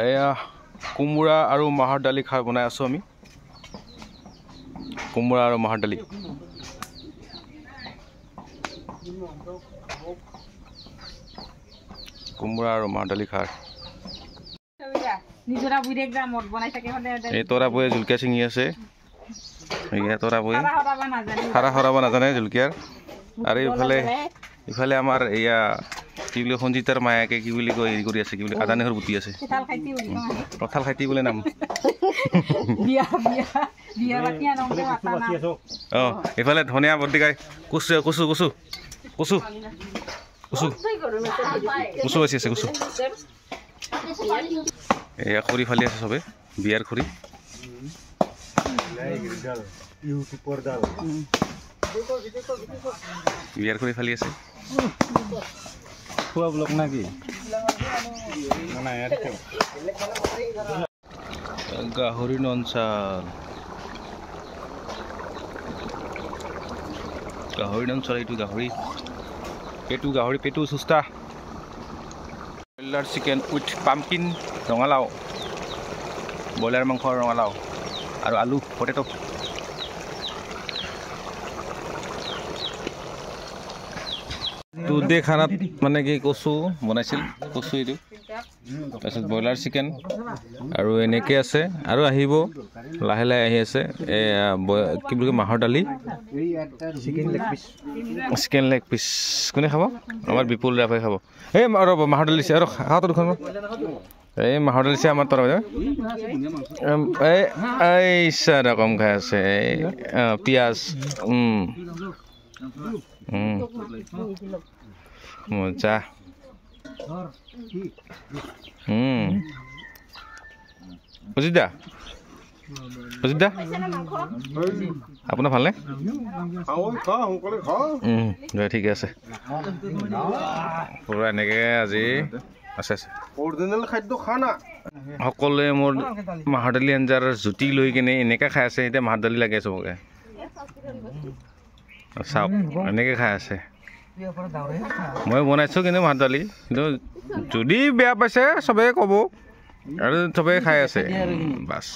এয়া কোমোৰা আৰু মাহৰ দালি খাই বনাই আছোঁ আমি। কোমোৰা আৰু মাহৰ দালি। কোমোৰা আৰু মাহৰ দালি খাই। এই তৰা বয়ে জলকীয়া ছিঙি আছে। তৰা বয়ে সাৰা সৰাব নাজানে জলকীয়াৰ। আৰু ইফালে আমাৰ এয়া কি বুলি সঞ্জিতাৰ মায়াকে কি বুলি কয় হেৰি কৰি আছে, কি বুলি আদা নহৰু বুটি আছে। কঁঠাল খাইটি বোলে নাম। এইফালে ধনিয়া বৰ্তিকাই কচু কচু কচু কচু কচু কচু বাচি আছে। কচু এয়া খৰি ফালি আছে চবে, বিয়াৰ খৰি। বিয়াৰ খৰি ফালি আছে। খোৱা ব্লক না কি? গাহৰি নঞ্চাল, গাহৰি নঞ্চাল। এইটো গাহৰি পেটু সুস্থা। ব্ৰইলাৰ চিকেন উইথ পামকিন, ৰঙালাও, ব্ৰইলাৰ মাংস, ৰঙালাও আৰু আলু, পটেটো। টুডে খানাত মানে কি কচু বনাইছিল, কচু এইটো, তাৰপিছত ব্ৰইলাৰ চিকেন আৰু এনেকৈ আছে। আৰু আহিব লাহে লাহে আহি আছে কি বুলি কয় মাহৰ দালি, চিকেন লেগ পিচ। কোনে খাব? আমাৰ বিপুল ৰাভাই খাব। এই ৰ'ব মাহৰ দালি দিছে আৰু খাওঁতো দুখন। এই মাহৰ দালি দিছে আমাৰ তৰা এই চাৰা কম খাই আছে। পিঁয়াজ মজা। অজিত দা আপোনাৰ ভালনে? ঠিকে আছে পুৰা এনেকৈ আজি আছে। সকলোৱে মোৰ মাহৰ দালি আঞ্জাৰ জুতি লৈ কিনে এনেকৈ খাই আছে। এতিয়া মাহৰ দালি লাগে চবকে। চাওক এনেকৈ খাই আছে। মই বনাইছোঁ কিন্তু মাহৰ দালি, কিন্তু যদি বেয়া পাইছে চবেই ক'ব, আৰু চবেই খাই আছে বাছ।